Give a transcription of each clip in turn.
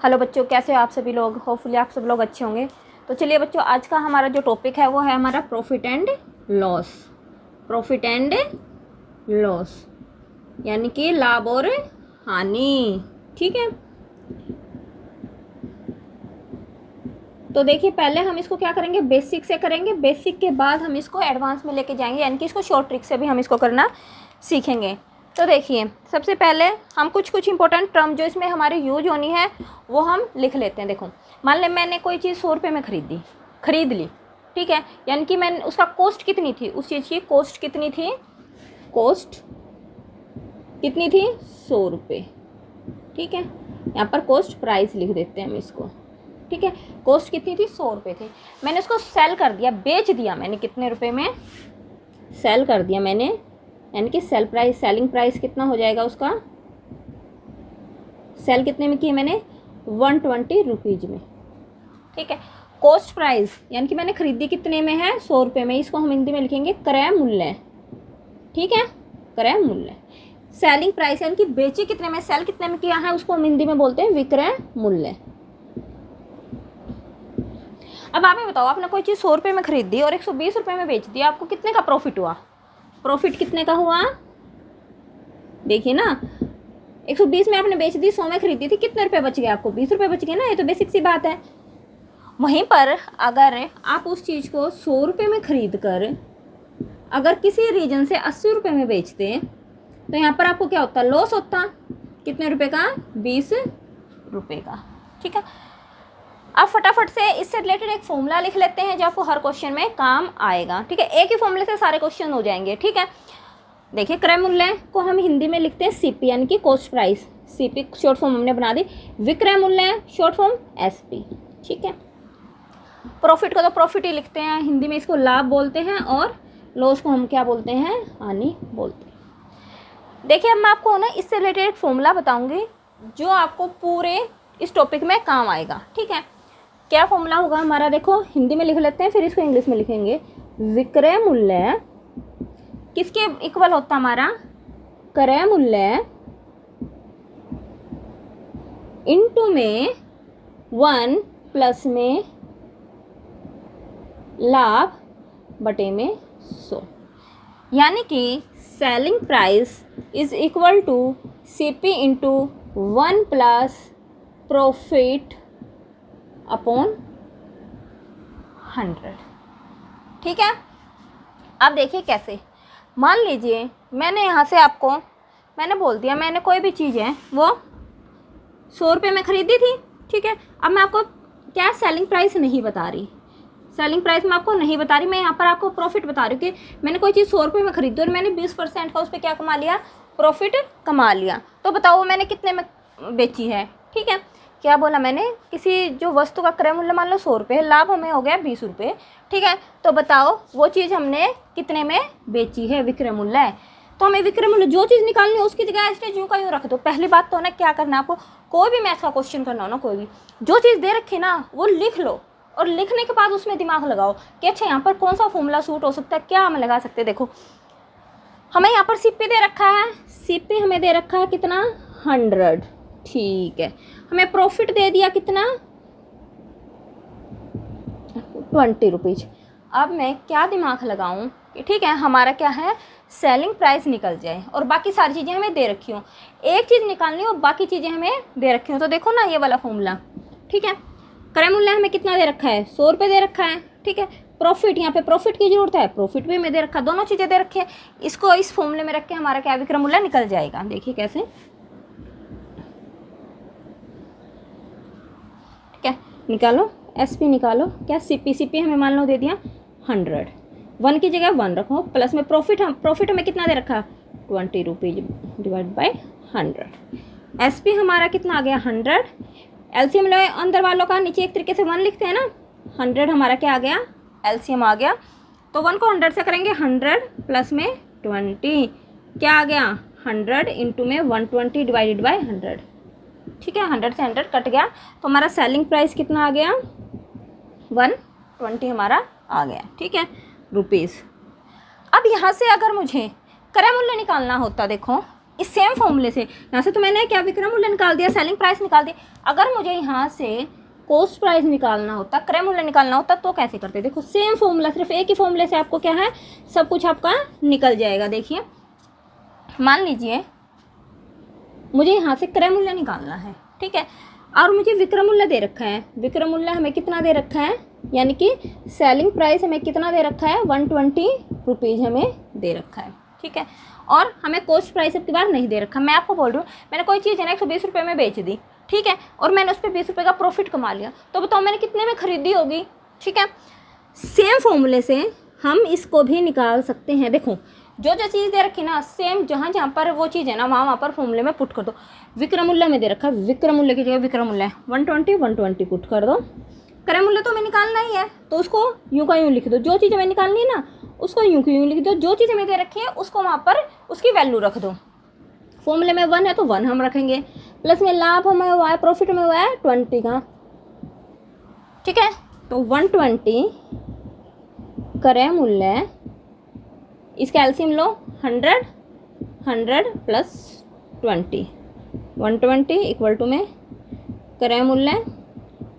Hello बच्चों, कैसे हो आप सभी लोग। होपफुली आप सब लोग अच्छे होंगे। तो चलिए बच्चों, आज का हमारा जो टॉपिक है वो है हमारा profit and loss. Profit and loss यानी कि लाभ और हानि। ठीक है, तो देखिए पहले हम इसको क्या करेंगे, बेसिक से करेंगे। बेसिक के बाद हम इसको एडवांस में लेके जाएंगे, यानी कि इसको शॉर्ट ट्रिक से भी हम इसको करना सीखेंगे। तो देखिए सबसे पहले हम कुछ इंपॉर्टेंट टर्म जो इसमें हमारे यूज होनी है वो हम लिख लेते हैं। देखो, मान लें मैंने कोई चीज़ 100 रुपये में खरीद ली, ठीक है, यानी कि मैंने उसका कॉस्ट कितनी थी, उस चीज़ की कॉस्ट कितनी थी, कॉस्ट कितनी थी 100 रुपये। ठीक है, यहाँ पर कॉस्ट प्राइस लिख देते हैं हम इसको। ठीक है, कॉस्ट कितनी थी 100 रुपये थी। मैंने उसको सेल कर दिया, बेच दिया मैंने कितने रुपए में, सेल कर दिया मैंने, यानी कि सेलिंग प्राइस कितना हो जाएगा उसका, सेल कितने में किया मैंने 120 रुपीज़ में। ठीक है, कॉस्ट प्राइस यानी कि मैंने खरीदी कितने में है 100 रुपये में, इसको हम हिंदी में लिखेंगे क्रय मूल्य। ठीक है, क्रय मूल्य। सेलिंग प्राइस यानी कि बेची कितने में, सेल कितने में किया है, उसको हम हिंदी में बोलते हैं विक्रय मूल्य। अब आप ही बताओ, आपने कोई चीज़ 100 रुपये में खरीदी और 120 रुपये में बेच दी, आपको कितने का प्रॉफिट हुआ, प्रॉफिट कितने का हुआ। देखिए ना, 120 में आपने बेच दी, 100 में खरीदी थी, कितने रुपए बच गए आपको, 20 रुपये बच गए ना। ये तो बेसिक सी बात है। वहीं पर अगर आप उस चीज़ को 100 रुपये में खरीद कर अगर किसी रीजन से 80 रुपये में बेचते तो यहाँ पर आपको क्या होता, लॉस होता। कितने रुपए का, 20 रुपये का। ठीक है, आप फटाफट से इससे रिलेटेड एक फॉर्मूला लिख लेते हैं जो आपको हर क्वेश्चन में काम आएगा। ठीक है, एक ही फॉर्मूले से सारे क्वेश्चन हो जाएंगे। ठीक है, देखिए क्रय मूल्य को हम हिंदी में लिखते हैं सीपी, यानी कि cost price. CP short form हमने बना दी, विक्रय मूल्य शॉर्ट फॉर्म एसपी। ठीक है, प्रॉफिट को तो प्रॉफिट ही लिखते हैं, हिंदी में इसको लाभ बोलते हैं, और लॉस को हम क्या बोलते हैं, हानि बोलते हैं। देखिए अब मैं आपको ना इससे रिलेटेड एक फॉर्मूला बताऊंगी जो आपको पूरे इस टॉपिक में काम आएगा। ठीक है, क्या फॉर्मूला होगा हमारा, देखो हिंदी में लिख लेते हैं फिर इसको इंग्लिश में लिखेंगे। विक्रय मूल्य किसके इक्वल होता हमारा, क्रय मूल्य इनटू में 1 प्लस में लाभ बटे में 100, यानी कि selling price is equal to CP into 1 plus profit upon 100। ठीक है, अब देखिए कैसे, मान लीजिए मैंने यहाँ से आपको मैंने बोल दिया मैंने कोई भी चीज़ है वो 100 रुपये में खरीदी थी। ठीक है, अब मैं आपको क्या सेलिंग प्राइस नहीं बता रही, सेलिंग प्राइस मैं आपको नहीं बता रही, मैं यहाँ पर आपको प्रॉफिट बता रही हूँ कि मैंने कोई चीज़ 100 रुपये में खरीदी और मैंने 20% का उस पर क्या कमा लिया, प्रॉफिट कमा लिया। तो बताओ वो मैंने कितने में बेची है। ठीक है, क्या बोला मैंने, किसी जो वस्तु का क्रय मूल्य मान लो 100 रुपये, लाभ हमें हो गया 20 रुपये। ठीक है, तो बताओ वो चीज़ हमने कितने में बेची है, विक्रय मूल्य है। तो हमें विक्रय मूल्य जो चीज़ निकालनी है उसकी जगह ऐसे यूँ का यूँ रख दो। पहली बात तो ना क्या करना है आपको, कोई भी मैथ का क्वेश्चन करना हो ना, कोई भी जो चीज़ दे रखी ना वो लिख लो, और लिखने के बाद उसमें दिमाग लगाओ कि अच्छा यहाँ पर कौन सा फॉर्मूला सूट हो सकता है, क्या हम लगा सकते हैं। देखो हमें यहाँ पर सीपी दे रखा है, सीपी हमें दे रखा है कितना 100। ठीक है, हमें प्रॉफिट दे दिया कितना 20 रुपीज़। अब मैं क्या दिमाग लगाऊं कि ठीक है हमारा क्या है, सेलिंग प्राइस निकल जाए और बाकी सारी चीज़ें हमें दे रखी हों, एक चीज़ निकालनी हो बाकी चीज़ें हमें दे रखी हों। तो देखो ना ये वाला फॉर्मूला, ठीक है, क्रय मूल्य हमें कितना दे रखा है 100 रुपये दे रखा है। ठीक है, प्रॉफिट यहाँ पे प्रॉफिट की जरूरत है, प्रॉफिट भी हमें दे रखा है, दोनों चीज़ें दे रखी है। इसको इस फॉर्मूले में रख के हमारा क्या विक्रय मूल्य निकल जाएगा। देखिए कैसे, ठीक है, निकालो एसपी निकालो, क्या सीपी हमें मान लो दे दिया 100, 1 की जगह 1 रखो, प्लस में प्रॉफिट हमें कितना दे रखा 20 रुपीज़ डिवाइड बाई 100। एसपी हमारा कितना आ गया 100, एलसीएम लो अंदर वालों का, नीचे एक तरीके से 1 लिखते हैं ना, 100 हमारा क्या आ गया, एलसीएम आ गया। तो 1 को 100 से करेंगे, 100 प्लस में 20 क्या आ गया 100 इंटू में 120 डिवाइडेड बाई 100। ठीक है, 100 से 100 कट गया, तो हमारा सेलिंग प्राइस कितना आ गया 120 हमारा आ गया। ठीक है, रुपीज़। अब यहाँ से अगर मुझे क्रय मूल्य निकालना होता, देखो इस सेम फॉर्मूले से, यहाँ से तो मैंने क्या विक्रय मूल्य निकाल दिया, सेलिंग प्राइस निकाल दिया। अगर मुझे यहाँ से कॉस्ट प्राइस निकालना होता, क्रय मूल्य निकालना होता, तो कैसे करते? देखो सेम फॉर्मूला, सिर्फ एक ही फॉर्मूले से आपको क्या है, सब कुछ आपका निकल जाएगा। देखिए मान लीजिए मुझे यहाँ से क्रय मूल्य निकालना है, ठीक है, और मुझे विक्रय मूल्य दे रखा है। विक्रय मूल्य हमें कितना दे रखा है, यानी कि सेलिंग प्राइस हमें कितना दे रखा है, 120 रुपीज़ हमें दे रखा है, ठीक है। और हमें कॉस्ट प्राइस अब की बार नहीं दे रखा। मैं आपको बोल रही हूँ, मैंने कोई चीज़ है ना 120 रुपये में बेच दी, ठीक है, और मैंने उस पर 20 रुपये का प्रॉफिट कमा लिया, तो बताओ मैंने कितने में खरीदी होगी, ठीक है। सेम फॉर्मूले से हम इसको भी निकाल सकते हैं। देखो जो जो चीज़ दे रखी ना, सेम जहाँ जहाँ पर वो चीज़ है ना, वहाँ पर फॉर्मूले में पुट कर दो। विक्रय मूल्य में दे रखा है, विक्रय मूल्य की जगह विक्रय मूल्य 120 पुट कर दो। क्रय मूल्य तो हमें निकालना ही है, तो उसको यूँ का यूँ लिख दो। जो चीज़ हमें निकालनी है ना, उसको यूँ की यूँ लिख दो। जो चीज़ हमें दे रखी है उसको वहाँ पर उसकी वैल्यू रख दो। फॉर्मूले में 1 है तो 1 हम रखेंगे, प्लस में लाभ हमें हुआ है, प्रॉफिट में हुआ है 20 का, ठीक है। तो 120 क्रय मूल्य, इसका एलसीएम लो, 100 प्लस 20, 120 इक्वल टू में क्रय मूल्य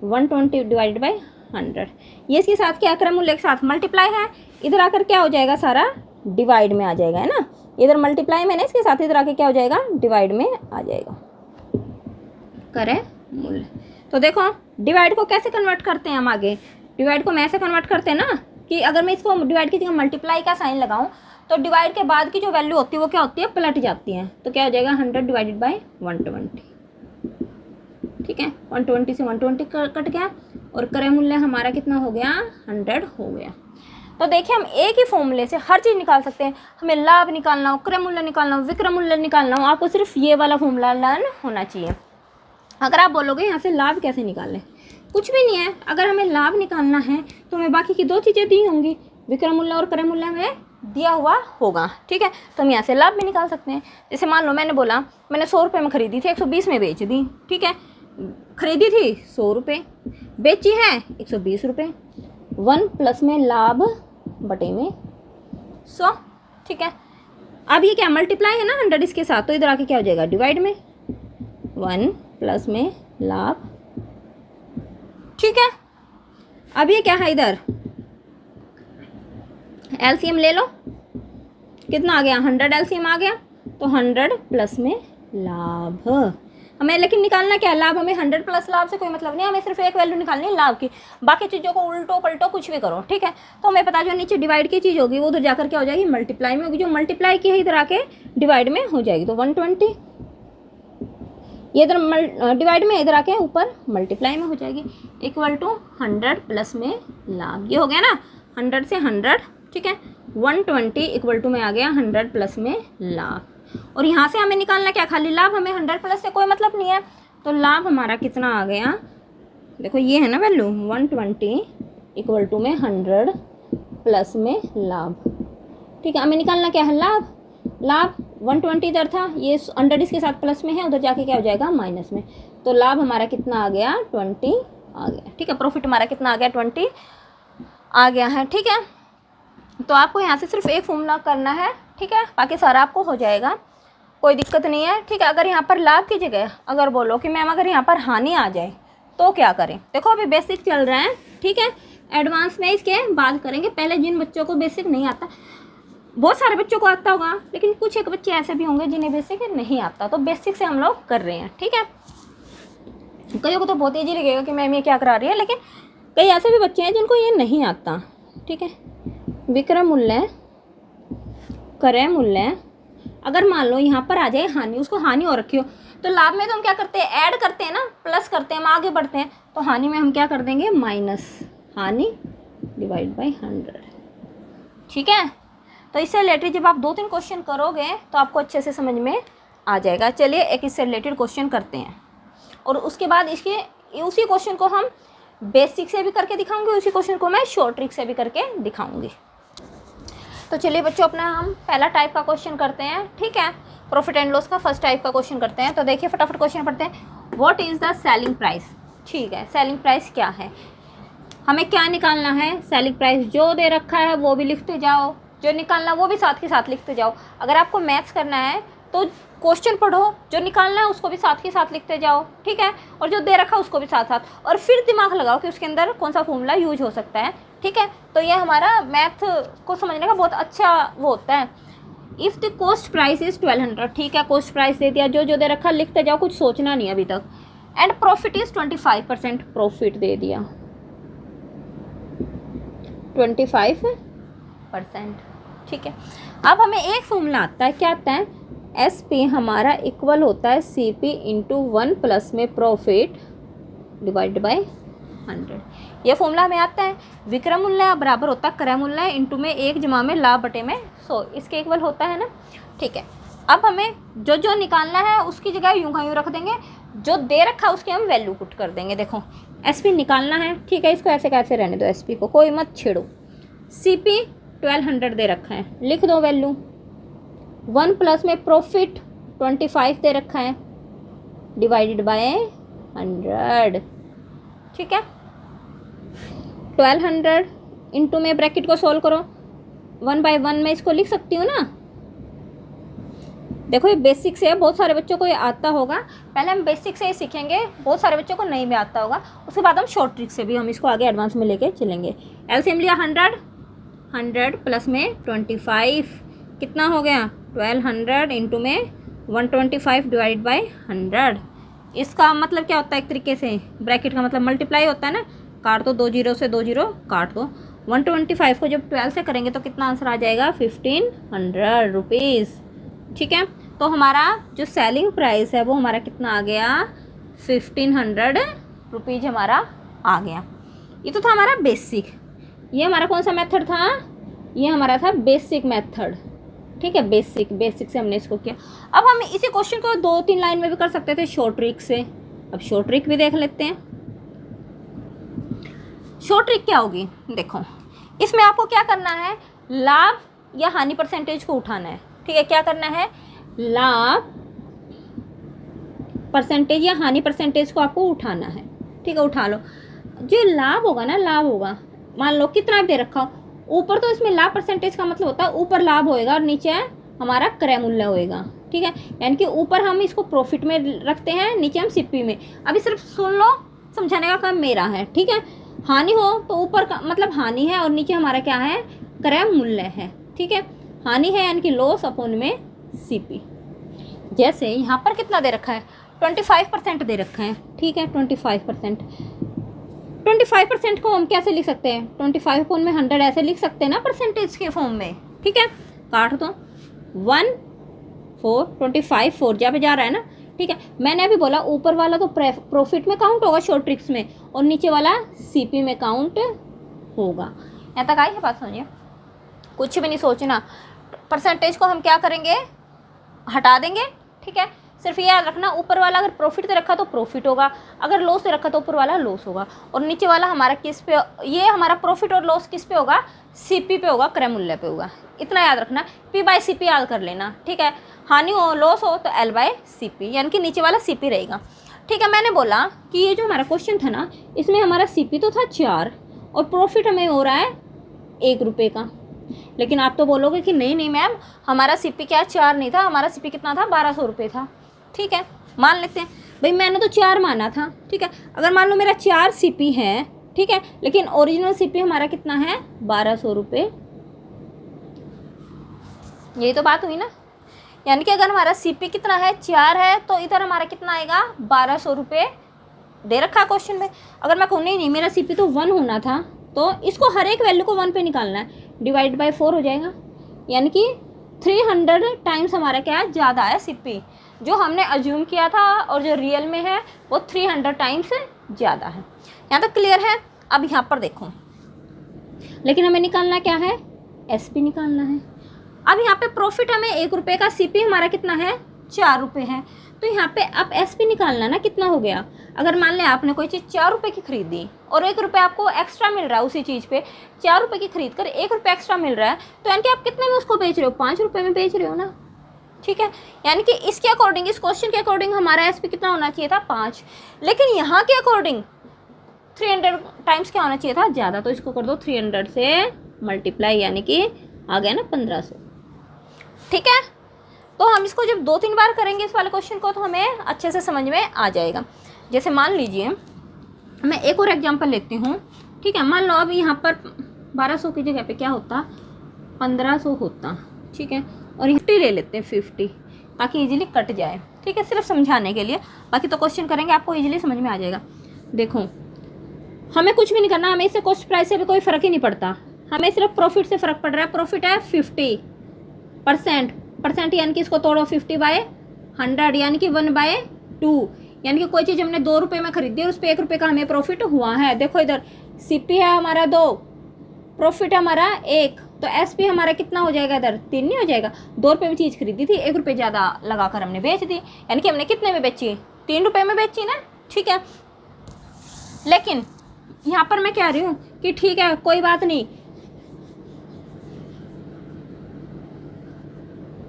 120 डिवाइडेड बाई 100। ये इसके साथ क्या, क्रय मूल्य के साथ मल्टीप्लाई है, इधर आकर क्या हो जाएगा, सारा डिवाइड में आ जाएगा, है ना। इधर मल्टीप्लाई में ना, इसके साथ इधर आके क्या हो जाएगा, डिवाइड में आ जाएगा क्रय मूल्य। तो देखो डिवाइड को कैसे कन्वर्ट करते हैं हम आगे। डिवाइड को मैं ऐसे कन्वर्ट करते हैं ना, कि अगर मैं इसको डिवाइड की जगह मल्टीप्लाई का साइन लगाऊं, तो डिवाइड के बाद की जो वैल्यू होती है वो क्या होती है, पलट जाती है। तो क्या हो जाएगा, 100 डिवाइडेड बाई 120, ठीक है। 120 से 120 कट गया, और क्रय मूल्य हमारा कितना हो गया, 100 हो गया। तो देखिए हम एक ही फॉर्मूले से हर चीज़ निकाल सकते हैं। हमें लाभ निकालना हो, क्रय मूल्य निकालना हो, विक्रय मूल्य निकालना हो, आपको सिर्फ ये वाला फॉर्मूला लर्न होना चाहिए। अगर आप बोलोगे यहाँ से लाभ कैसे निकालें, कुछ भी नहीं है। अगर हमें लाभ निकालना है तो हमें बाकी की दो चीज़ें दी होंगी, विक्रय मूल्य और क्रय मूल्य हमें दिया हुआ होगा, ठीक है। तो हम यहाँ से लाभ भी निकाल सकते हैं। जैसे मान लो मैंने बोला मैंने 100 रुपये में खरीदी थी, 120 में बेच दी, ठीक है। खरीदी थी 100 रुपये, बेची है 120 रुपये, 1 प्लस में लाभ बटे में 100, ठीक है। अब ये क्या मल्टीप्लाई है ना 100 इसके साथ, तो इधर आके क्या हो जाएगा, डिवाइड में 1 प्लस में लाभ, ठीक है। अब ये क्या है, इधर एलसीएम ले लो, कितना आ गया, 100 एलसीएम आ गया, तो 100 प्लस में लाभ हमें, लेकिन निकालना क्या है, लाभ। हमें 100 प्लस लाभ से कोई मतलब नहीं, हमें सिर्फ एक वैल्यू निकालनी है लाभ की। बाकी चीज़ों को उल्टो पलटो कुछ भी करो, ठीक है। तो हमें पता जो नीचे डिवाइड की चीज़ होगी वो उधर जाकर क्या हो जाएगी, मल्टीप्लाई में होगी। जो मल्टीप्लाई की है इधर आके डिवाइड में हो जाएगी। तो 120 ये इधर डिवाइड में, इधर आके ऊपर मल्टीप्लाई में हो जाएगी, इक्वल टू 100 प्लस में लाभ। ये हो गया ना 100 से 100, ठीक है। 120 इक्वल टू में आ गया 100 प्लस में लाभ। और यहाँ से हमें निकालना क्या, खाली लाभ। हमें 100 प्लस से कोई मतलब नहीं है, तो लाभ हमारा कितना आ गया, देखो ये है ना वैल्यू 120 इक्वल टू में 100 प्लस में लाभ, ठीक है। हमें निकालना क्या है, लाभ। लाभ 120 इधर था, ये 100 इसके साथ प्लस में है, उधर जाके क्या हो जाएगा, माइनस में। तो लाभ हमारा कितना आ गया, 20 आ गया, ठीक है। प्रॉफिट हमारा कितना आ गया, 20 आ गया है, ठीक है। तो आपको यहाँ से सिर्फ एक फॉर्मूला करना है, ठीक है, बाकी सारा आपको हो जाएगा, कोई दिक्कत नहीं है, ठीक है। अगर यहाँ पर लाभ की जगह अगर बोलो कि मैम अगर यहाँ पर हानि आ जाए तो क्या करें, देखो अभी बेसिक चल रहा है, ठीक है। एडवांस में इसके बाद करेंगे। पहले जिन बच्चों को बेसिक नहीं आता, बहुत सारे बच्चों को आता होगा, लेकिन कुछ एक बच्चे ऐसे भी होंगे जिन्हें बेसिक नहीं आता, तो बेसिक से हम लोग कर रहे हैं, ठीक है। कईयों को तो बहुत ईजी लगेगा कि मैम ये क्या करा रही है, लेकिन कई ऐसे भी बच्चे हैं जिनको ये नहीं आता, ठीक है। विक्रय मूल्य, क्रय मूल्य, अगर मान लो यहाँ पर आ जाए हानि, उसको हानि हो रखी हो, तो लाभ में तो हम क्या करते हैं, ऐड करते हैं ना, प्लस करते हैं, हम आगे बढ़ते हैं। तो हानि में हम क्या कर देंगे, माइनस हानि डिवाइड बाई 100, ठीक है। तो इससे रिलेटेड जब आप 2-3 क्वेश्चन करोगे तो आपको अच्छे से समझ में आ जाएगा। चलिए एक इससे रिलेटेड क्वेश्चन करते हैं, और उसके बाद इसके उसी क्वेश्चन को हम बेसिक से भी करके दिखाऊंगी, उसी क्वेश्चन को मैं शॉर्ट ट्रिक से भी करके दिखाऊंगी। तो चलिए बच्चों अपना हम पहला टाइप का क्वेश्चन करते हैं, ठीक है। प्रॉफिट एंड लॉस का फर्स्ट टाइप का क्वेश्चन करते हैं। तो देखिए फटाफट क्वेश्चन पढ़ते हैं। What is the selling price, ठीक है। सेलिंग प्राइस क्या है, हमें क्या निकालना है, सेलिंग प्राइस जो दे रखा है वो भी लिखते जाओ, जो निकालना वो भी साथ के साथ लिखते जाओ। अगर आपको मैथ्स करना है तो क्वेश्चन पढ़ो, जो निकालना है उसको भी साथ के साथ लिखते जाओ, ठीक है, और जो दे रखा है उसको भी साथ साथ, और फिर दिमाग लगाओ कि उसके अंदर कौन सा फॉर्मूला यूज हो सकता है, ठीक है। तो ये हमारा मैथ को समझने का बहुत अच्छा वो होता है। If the cost price is 1200, ठीक है, कॉस्ट प्राइस दे दिया, जो जो दे रखा लिखते जाओ, कुछ सोचना नहीं अभी तक। एंड प्रॉफिट इज़ 25%, प्रॉफिट दे दिया 25%, ठीक है। अब हमें एक फॉर्मूला आता है, क्या आता है, एस पी हमारा इक्वल होता है सी पी इंटू 1 प्लस में प्रॉफिट डिवाइड बाय 100। ये फॉर्मूला हमें आता है, विक्रय मूल्य बराबर होता है क्रय मूल्य इंटू में 1 जमा में लाभ बटे में 100, इसके इक्वल होता है ना, ठीक है। अब हमें जो जो निकालना है उसकी जगह यूं का यूं रख देंगे, जो दे रखा है उसकी हम वैल्यू पुट कर देंगे। देखो एस पी निकालना है, ठीक है, इसको ऐसे कैसे रहने दो, एस पी को कोई मत छेड़ो। सी पी 1200 दे रखा है, लिख दो वैल्यू। 1 प्लस में प्रॉफिट 25 दे रखा है डिवाइडेड बाय 100, ठीक है। 1200 इंटू में ब्रैकेट को सॉल्व करो, 1 बाय 1 में इसको लिख सकती हूँ ना। देखो ये बेसिक से है, बहुत सारे बच्चों को ये आता होगा, पहले हम बेसिक से ही सीखेंगे, बहुत सारे बच्चों को नहीं भी आता होगा, उसके बाद हम शॉर्ट ट्रिक से भी हम इसको आगे एडवांस में लेके चलेंगे। एलसीएम लिया 100 प्लस में 25 कितना हो गया 1200 इंटू में 125 डिवाइड बाय 100। इसका मतलब क्या होता है, एक तरीके से ब्रैकेट का मतलब मल्टीप्लाई होता है ना, काट दो 2 जीरो से 2 जीरो काट दो। 125 को जब 12 से करेंगे तो कितना आंसर आ जाएगा 1500 रुपीज़, ठीक है। तो हमारा जो सेलिंग प्राइस है वो हमारा कितना आ गया 1500 रुपीज़ हमारा आ गया। ये तो था हमारा बेसिक। ये हमारा कौन सा मेथड था, ये हमारा था बेसिक मेथड, ठीक है, बेसिक से हमने इसको किया। अब हम इसी क्वेश्चन को 2-3 लाइन में भी कर सकते थे शॉर्ट ट्रिक से। अब शॉर्ट ट्रिक भी देख लेते हैं। शॉर्ट ट्रिक क्या होगी, देखो इसमें आपको क्या करना है, लाभ या हानि परसेंटेज को उठाना है, ठीक है। क्या करना है, लाभ परसेंटेज या हानि परसेंटेज को आपको उठाना है, ठीक है, उठा लो। जो लाभ होगा ना, लाभ होगा, मान लो कितना दे रखा हो, ऊपर तो इसमें लाभ परसेंटेज का मतलब होता है ऊपर लाभ होएगा और नीचे हमारा क्रय मूल्य होएगा, ठीक है। यानी कि ऊपर हम इसको प्रॉफिट में रखते हैं, नीचे हम सीपी में। अभी सिर्फ सुन लो, समझाने का काम मेरा है, ठीक है। हानि हो तो ऊपर का मतलब हानि है और नीचे हमारा क्या है, क्रय मूल्य है, ठीक है। हानि है यानी कि लॉस अपॉन में सीपी। जैसे यहाँ पर कितना दे रखा है 25% दे रखा है, ठीक है। 25% को हम कैसे लिख सकते हैं, 25 अपॉन में 100 ऐसे लिख सकते हैं ना परसेंटेज के फॉर्म में, ठीक है। काट दो 1 4 25 4 जा पे जा रहा है ना, ठीक है। मैंने अभी बोला ऊपर वाला तो प्रॉफिट में काउंट होगा शॉर्ट ट्रिक्स में, और नीचे वाला सीपी में काउंट होगा। यहाँ तक आई है बात, समझिए, कुछ भी नहीं सोचना। परसेंटेज को हम क्या करेंगे, हटा देंगे, ठीक है। सिर्फ ये याद रखना, ऊपर वाला अगर प्रॉफिट से रखा तो प्रॉफिट होगा, अगर लॉस से रखा तो ऊपर वाला लॉस होगा, और नीचे वाला हमारा किस पे, ये हमारा प्रॉफिट और लॉस किस पे होगा, सीपी पे होगा, क्रय मूल्य पे होगा। इतना याद रखना, पी बाय सीपी याद कर लेना, ठीक है। हानि हो लॉस हो तो एल बाय सीपी, यानी कि नीचे वाला सीपी रहेगा, ठीक है। मैंने बोला कि ये जो हमारा क्वेश्चन था ना, इसमें हमारा सीपी तो था 4 और प्रॉफिट हमें हो रहा है 1 रुपये का। लेकिन आप तो बोलोगे कि नहीं नहीं मैम, हमारा सीपी क्या 4 नहीं था, हमारा सीपी कितना था 1200 रुपये था, ठीक है। मान लेते हैं भाई, मैंने तो 4 माना था, ठीक है। अगर मान लो मेरा 4 सीपी है, ठीक है, लेकिन ओरिजिनल सीपी हमारा कितना है 1200 रुपये, यही तो बात हुई ना। यानी कि अगर हमारा सीपी कितना है 4 है, तो इधर हमारा कितना आएगा 1200 रुपये दे रखा क्वेश्चन में। अगर मैं कहूँ नहीं मेरा सीपी तो 1 होना था, तो इसको हर एक वैल्यू को 1 पे निकालना है, डिवाइड बाय 4 हो जाएगा। यानी कि 300 टाइम्स हमारा क्या है, ज़्यादा है सीपी। जो हमने अज्यूम किया था और जो रियल में है वो 300 टाइम्स ज़्यादा है। यहाँ तक क्लियर है। अब यहाँ पर देखो, लेकिन हमें निकालना क्या है, एसपी निकालना है। अब यहाँ पे प्रॉफिट हमें 1 रुपये का, सीपी हमारा कितना है 4 रुपये है, तो यहाँ पे अब एसपी निकालना ना, कितना हो गया। अगर मान लें आपने कोई चीज़ 4 रुपये की खरीदी और 1 रुपये आपको एक्स्ट्रा मिल रहा है उसी चीज़ पे, 4 रुपये की खरीद कर 1 रुपये एक्स्ट्रा मिल रहा है, तो यानी कि आप कितने में उसको बेच रहे हो, 5 रुपये में बेच रहे हो ना, ठीक है। यानी कि इसके अकॉर्डिंग, इस क्वेश्चन के अकॉर्डिंग हमारा एसपी कितना होना चाहिए था 5, लेकिन यहाँ के अकॉर्डिंग 300 टाइम्स क्या होना चाहिए था, ज़्यादा। तो इसको कर दो 300 से मल्टीप्लाई, यानी कि आ गया ना 1500, ठीक है। तो हम इसको जब 2-3 बार करेंगे इस वाले क्वेश्चन को तो हमें अच्छे से समझ में आ जाएगा। जैसे मान लीजिए मैं एक और एग्जांपल लेती हूँ, ठीक है। मान लो अब यहाँ पर 1200 की जगह पे क्या होता, 1500 होता, ठीक है। और 50 ले लेते हैं, 50, ताकि इजीली कट जाए, ठीक है, सिर्फ समझाने के लिए। बाकी तो क्वेश्चन करेंगे आपको इजीली समझ में आ जाएगा। देखो हमें कुछ भी नहीं करना, हमें इससे कॉस्ट प्राइस से भी कोई फ़र्क ही नहीं पड़ता, हमें सिर्फ प्रॉफिट से फ़र्क पड़ रहा है। प्रॉफिट है 50%, परसेंट यानी कि इसको तोड़ो 50/100 यानी कि 1/2, यानी कि कोई चीज़ हमने 2 रुपये में खरीदी है उस पर 1 रुपये का हमें प्रॉफिट हुआ है। देखो इधर सीपी है हमारा 2, प्रॉफिट है हमारा 1, तो एसपी हमारा कितना हो जाएगा, इधर 3 नहीं हो जाएगा। 2 रुपये में चीज़ खरीदी थी, 1 रुपये ज़्यादा लगाकर हमने बेच दी, यानी कि हमने कितने में बेची, 3 रुपये में बेची ना, ठीक है। लेकिन यहाँ पर मैं कह रही हूँ कि ठीक है कोई बात नहीं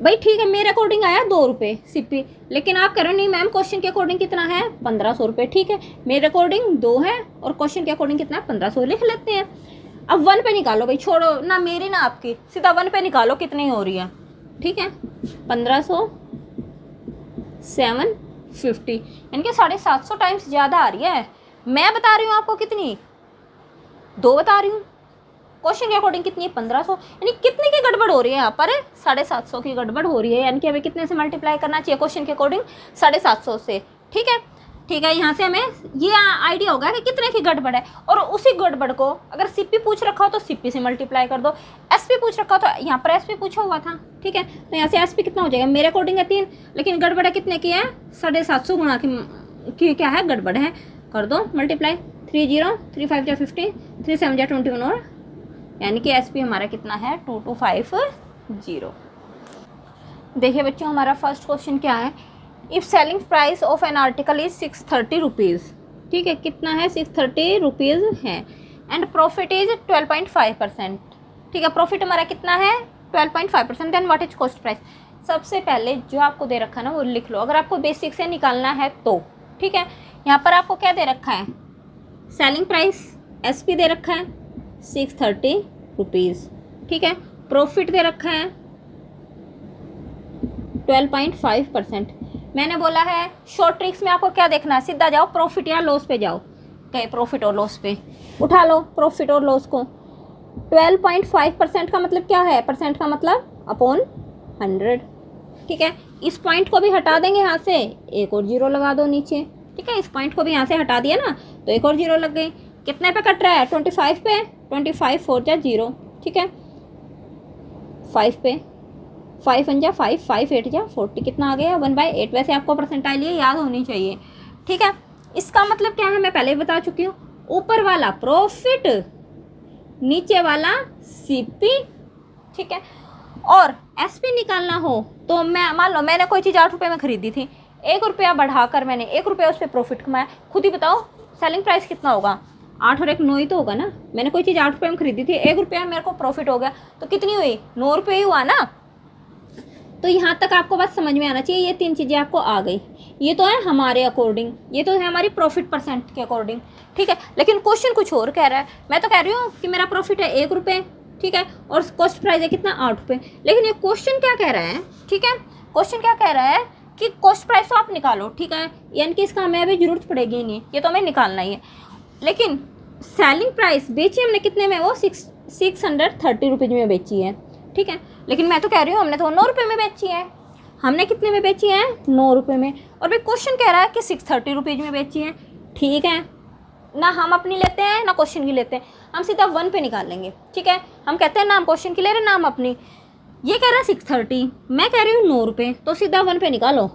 भाई, ठीक है मेरे अकॉर्डिंग आया 2 रुपये सीपी, लेकिन आप कह रहे हो नहीं मैम क्वेश्चन के अकॉर्डिंग कितना है, 1500 रुपये, ठीक है। मेरे अकॉर्डिंग 2 है और क्वेश्चन के अकॉर्डिंग कितना है, 1500 लिख लेते हैं। अब 1 पे निकालो भाई, छोड़ो ना मेरी ना आपकी, सीधा 1 पे निकालो कितनी हो रही है, ठीक है। 1500 750 यानी कि 750 टाइम्स ज़्यादा आ रही है। मैं बता रही हूँ आपको कितनी, 2 बता रही हूँ, क्वेश्चन के अकॉर्डिंग कितनी है, 1500, यानी कितने की गड़बड़ हो रही है यहाँ पर, 750 की गड़बड़ हो रही है। यानी कि हमें कितने से मल्टीप्लाई करना चाहिए क्वेश्चन के अकॉर्डिंग, 750 से, ठीक है। ठीक है, यहाँ से हमें ये आइडिया होगा कि कितने की गड़बड़ है। और उसी गड़बड़ को अगर सीपी पूछ रखा हो तो सीपी से मल्टीप्लाई कर दो, एसपी पूछ रखा हो तो यहाँ पर एसपी पूछा हुआ था, ठीक है। तो यहाँ से एसपी कितना हो जाएगा, मेरे अकॉर्डिंग है 3, लेकिन गड़बड़ है कितने की है, 750 गुणा की क्या है, गड़बड़ है, कर दो मल्टीप्लाई, 30, 3 5 जा 50, 3 7 जा 21, और यानी कि एसपी हमारा कितना है 2250। देखिए बच्चों हमारा फर्स्ट क्वेश्चन क्या है, if selling price of an article is 630 rupees, ठीक है, कितना है 630 रुपीज़ है, एंड प्रॉफिट इज 12.5%, ठीक है। प्रॉफिट हमारा कितना है 12.5%, then what is cost price. सबसे पहले जो आपको दे रखा है ना वो लिख लो, अगर आपको बेसिक से निकालना है तो, ठीक है। यहाँ पर आपको क्या दे रखा है, सेलिंग प्राइस एसपी दे रखा है 630 रुपीज़, ठीक है। प्रॉफिट दे रखा है 12.5%। मैंने बोला है शॉर्ट ट्रिक्स में आपको क्या देखना है, सीधा जाओ प्रॉफिट या लॉस पे जाओ, कहे प्रॉफिट और लॉस पे उठा लो प्रॉफिट और लॉस को। 12.5% का मतलब क्या है, परसेंट का मतलब अपॉन 100, ठीक है। इस पॉइंट को भी हटा देंगे यहाँ से, एक और जीरो लगा दो नीचे, ठीक है। इस पॉइंट को भी यहाँ से हटा दिया ना तो एक और जीरो लग गई। कितने पे कट रहा है, 25 पे, 25 4 जा 0, ठीक है। 5 पे, 5 1 जा 5, 5 8 जा 40, कितना आ गया 1/8। वैसे आपको परसेंटाइल ये याद होनी चाहिए, ठीक है। इसका मतलब क्या है मैं पहले ही बता चुकी हूँ, ऊपर वाला प्रॉफिट, नीचे वाला सीपी, ठीक है। और एसपी निकालना हो तो मैं मान लो मैंने कोई चीज़ 8 रुपये में खरीदी थी, 1 रुपया बढ़ाकर मैंने 1 रुपया उस पर प्रॉफिट कमाया, खुद ही बताओ सेलिंग प्राइस कितना होगा, 8 और 1 9 ही तो होगा ना। मैंने कोई चीज़ 8 रुपये में खरीदी थी, 1 रुपया मेरे को प्रॉफिट हो गया, तो कितनी हुई 9 रुपये ही हुआ ना। तो यहाँ तक आपको बात समझ में आना चाहिए, ये 3 चीज़ें आपको आ गई। ये तो है हमारे अकॉर्डिंग, ये तो है हमारी प्रॉफिट परसेंट के अकॉर्डिंग, ठीक है। लेकिन क्वेश्चन कुछ और कह रहा है, मैं तो कह रही हूँ कि मेरा प्रॉफिट है 1 रुपये, ठीक है, और कॉस्ट प्राइस है कितना 8 रुपये। लेकिन ये क्वेश्चन क्या कह रहा है, ठीक है, क्वेश्चन क्या कह रहा है कि कॉस्ट प्राइस तो आप निकालो, ठीक है, यानी कि इसका हमें अभी जरूरत पड़ेगी ही नहीं, ये तो हमें निकालना ही है। लेकिन सेलिंग प्राइस बेची हमने कितने में, वो 630 रुपीज़ में बेची है, ठीक है। लेकिन मैं तो कह रही हूँ हमने तो 9 रुपये में बेची है, हमने कितने में बेची है 9 रुपये में, और भाई क्वेश्चन कह रहा है कि 630 रुपीज़ में बेची है, ठीक है ना। हम अपनी लेते हैं ना क्वेश्चन की लेते हैं, हम सीधा 1 पे निकाल लेंगे, ठीक है। हम कहते हैं ना हम क्वेश्चन की ले रहे ना हम अपनी, ये कह रहा है 630, मैं कह रही हूँ 9 रुपये, तो सीधा 1 पे निकालो,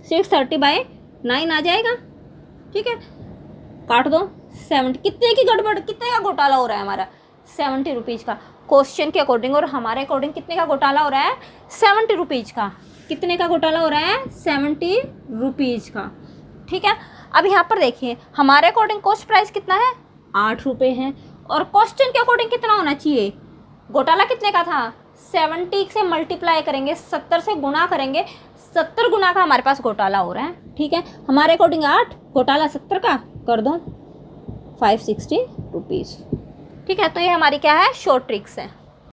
630/9 आ जाएगा, ठीक है। काट दो 70, कितने की गड़बड़, कितने का घोटाला हो रहा है हमारा 70 रुपीज़ का, क्वेश्चन के अकॉर्डिंग और हमारे अकॉर्डिंग कितने का घोटाला हो रहा है 70 रुपीज़ का, कितने का घोटाला हो रहा है 70 रुपीज़ का, ठीक है। अब यहाँ पर देखिए हमारे अकॉर्डिंग कॉस्ट प्राइस कितना है 8 रुपये है, और क्वेश्चन के अकॉर्डिंग कितना होना चाहिए, घोटाला कितने का था 70 से मल्टीप्लाई करेंगे, 70 से गुणा करेंगे, 70 गुना का हमारे पास घोटाला हो रहा है, ठीक है। हमारे अकॉर्डिंग 8, घोटाला 70 का, कर दो 560 रुपीज़, ठीक है। तो ये हमारी क्या है शॉर्ट ट्रिक्स है।